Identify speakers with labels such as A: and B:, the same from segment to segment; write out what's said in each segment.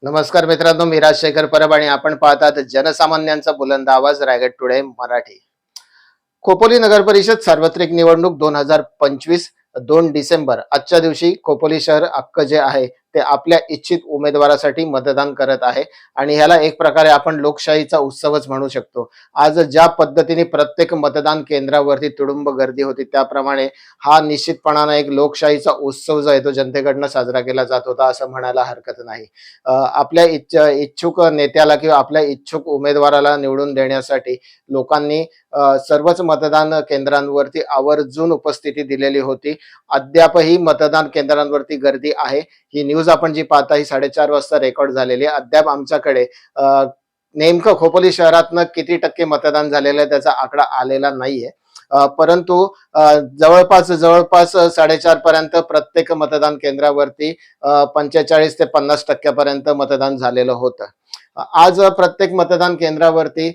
A: नमस्कार मित्रांनो, मी राजशेखर परब आणि आपण पाहतात जनसामान्यांचा बुलंद आवाज रायगड टुडे मराठी. खोपोली नगर परिषद सार्वत्रिक निवडणूक 2025 2 डिसेंबर आजच्या दिवशी खोपोली शहर अख्ख जे आहे ते आपल्या इच्छित उमेदवारासाठी मतदान करत आहे आणि ह्याला एक प्रकारे आपण लोकशाहीचा उत्सवच म्हणू शकतो. आज ज्या पद्धतीने प्रत्येक मतदान केंद्रावरती तुडुंब गर्दी होती त्याप्रमाणे हा निश्चितपणाने एक लोकशाहीचा उत्सव जो आहे तो जनतेकडनं साजरा केला जात होता असं म्हणायला हरकत नाही. आपल्या इच्छुक नेत्याला किंवा आपल्या इच्छुक उमेदवाराला निवडून देण्यासाठी लोकांनी सर्वच मतदान केंद्रांवरती आवर्जून उपस्थिती दिलेली होती. अद्यापही मतदान केंद्रांवरती गर्दी आहे. ही न्यूज आपण जी पाहता ही 4:30 वाजता रेकॉर्ड झालेली आहे. अद्याप आमच्याकडे नेमकं खोपोली शहरातनं किती टक्के मतदान झालेलं आहे त्याचा आकडा आलेला नाहीये. परंतु जवळपास जवळपास 4:30 पर्यंत प्रत्येक मतदान केंद्रावरती 45 ते 50% पर्यंत मतदान झालेलं होतं. आज प्रत्येक मतदान केंद्रावरती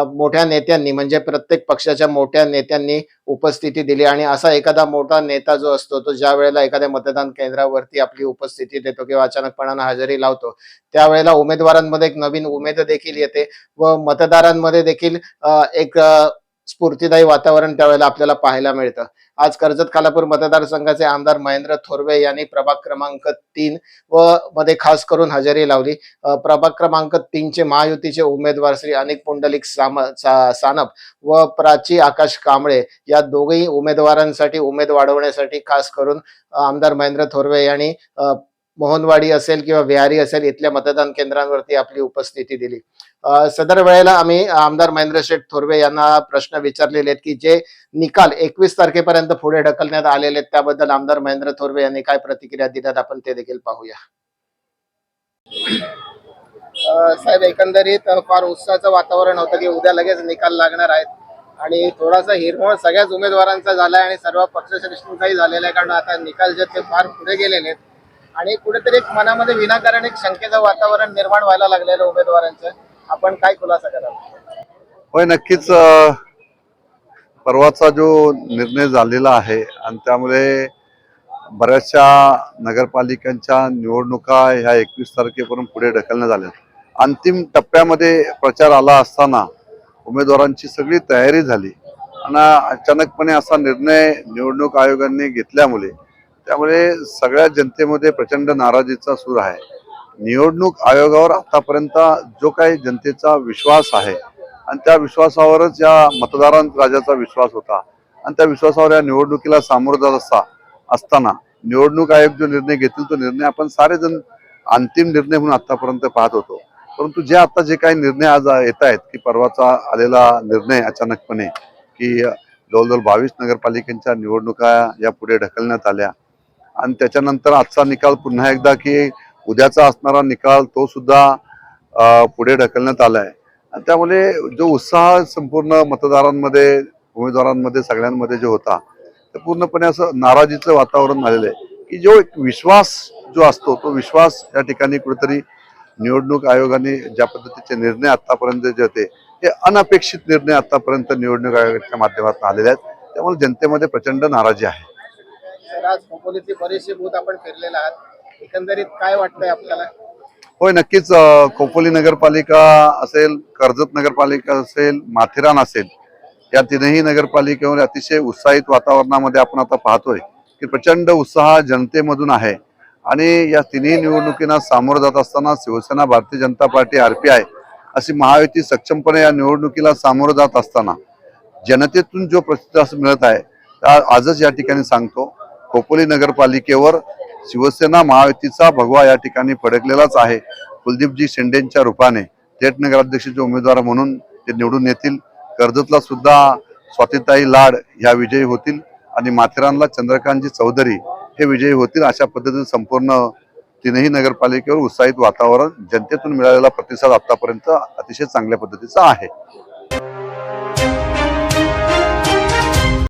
A: मोठ्या नेत्यांनी म्हणजे प्रत्येक पक्षाच्या मोठ्या नेत्यांनी उपस्थिती दिली आणि असा एखादा मोठा नेता जो असतो तो ज्या वेळेला एखाद्या मतदान केंद्रावरती आपली उपस्थिती देतो किंवा अचानकपणाने हजेरी लावतो त्यावेळेला उमेदवारांमध्ये एक नवीन उमेद देखील येते व मतदारांमध्ये देखील एक स्फूर्तिदायी वातावरण त्यावेळेला आपल्याला पाहायला मिळतं. आज कर्जत खालापूर मतदारसंघाचे आमदार महेंद्र थोरवे यांनी प्रभाग क्रमांक 3 व मध्ये खास करून हजेरी लावली. प्रभाग क्रमांक 3 चे महायुतीचे उमेदवार श्री अनिक पुंडलिक सानप व प्राची आकाश कांबळे या दोघही उमेदवारांसाठी उमेद वाढवण्यासाठी खास करून आमदार महेंद्र थोरवे यांनी मोहनवाडी असेल किंवा विहारी असेल इथल्या मतदान केंद्रांवरती आपली उपस्थिती दिली. सदर वेळेला आम्ही आमदार महेंद्र शेठ थोरवे यांना प्रश्न विचारलेले आहेत की जे निकाल 21 तारखेपर्यंत पुढे ढकलण्यात आलेले आहेत त्याबद्दल आमदार महेंद्र थोरवे यांनी काय प्रतिक्रिया दिल्यात आपण ते देखील पाहूया. साहेब, एकंदरीत फार उत्साहाचं वातावरण होतं की उद्या लगेच निकाल लागणार आहेत आणि थोडासा हिरमोळ सगळ्याच उमेदवारांचा झालाय आणि सर्व पक्षश्रेष्ठींचाही झालेला आहे, कारण आता निकाल जे ते फार पुढे गेलेले आहेत आणि कुठेतरी एक मनामध्ये विनाकारण एक शंकेचं वातावरण निर्माण व्हायला लागलेलं उमेदवारांचं. आपण काय खुलासा कराल?
B: होय, नक्कीच परवाचा जो निर्णय झालेला आहे आणि त्यामुळे बऱ्याचशा नगरपालिकांच्या निवडणुका ह्या 21 तारखेपर्यंत पुढे ढकलण्यात आल्या. अंतिम टप्प्यामध्ये प्रचार आला असताना उमेदवारांची सगळी तयारी झाली आणि अचानकपणे असा निर्णय निवडणूक आयोगाने घेतल्यामुळे त्यामुळे सगळ्या जनतेमध्ये प्रचंड नाराजीचा सूर आहे. निवडणूक आयोगावर आतापर्यंत जो काही जनतेचा विश्वास आहे आणि त्या विश्वासावरच या राजाचा विश्वास होता आणि त्या विश्वासावर या निवडणुकीला सामोरं जात असताना निवडणूक आयोग जो निर्णय घेतील तो निर्णय आपण सारेजण अंतिम निर्णय म्हणून आतापर्यंत पाहत होतो. परंतु जे काही निर्णय आज येत आहेत की परवाचा आलेला निर्णय अचानकपणे की जवळजवळ 22 नगरपालिकांच्या निवडणुका या पुढे ढकलण्यात आल्या आणि त्याच्यानंतर आजचा निकाल पुन्हा एकदा की उद्याचा असणारा निकाल तो सुद्धा पुढे ढकलण्यात आलाय. त्यामुळे जो उत्साह संपूर्ण मतदारांमध्ये उमेदवारांमध्ये सगळ्यांमध्ये जो होता ते पूर्णपणे असं नाराजीचं वातावरण झालेलं आहे की जो एक विश्वास जो असतो तो विश्वास या ठिकाणी कुठेतरी निवडणूक आयोगाने ज्या पद्धतीचे निर्णय आतापर्यंत जे होते ते अनपेक्षित निर्णय आतापर्यंत निवडणूक आयोगाच्या माध्यमातून आलेले आहेत. त्यामुळे जनतेमध्ये प्रचंड नाराजी आहे.
A: आज खोपोलीची बरीचशी बूथ आपण फिरलेला आहात, एकंदरीत काय वाटतंय आपल्याला?
B: होय, नक्कीच खोपोली नगरपालिका असेल, कर्जत नगरपालिका असेल, माथेरान असेल, या तीनही नगरपालिकेवर अतिशय उत्साहित वातावरणामध्ये आपण आता पाहतोय की प्रचंड उत्साह जनतेमधून आहे आणि या तिन्ही निवडणुकींना सामोरं जात असताना शिवसेना, भारतीय जनता पार्टी, RPI अशी महायुती सक्षमपणे या निवडणुकीला सामोरं जात असताना जनतेतून जो प्रतिसाद मिळत आहे त्या आजच या ठिकाणी सांगतो खोपोली नगरपालिकेवर शिवसेना महायुतीचा भगवा या ठिकाणी फडकलेलाच आहे. कुलदीपजी शेंडेंच्या रूपाने थेट नगराध्यक्षाचे उमेदवार म्हणून ते निवडून येतील. कर्जतला सुद्धा स्वातीताई लाड ह्या विजयी होतील आणि माथेरानला चंद्रकांतजी चौधरी हे विजयी होतील. अशा पद्धतीने संपूर्ण तीनही नगरपालिकेवर उत्साहित वातावरण, जनतेतून मिळालेला प्रतिसाद आतापर्यंत अतिशय चांगल्या पद्धतीचा आहे.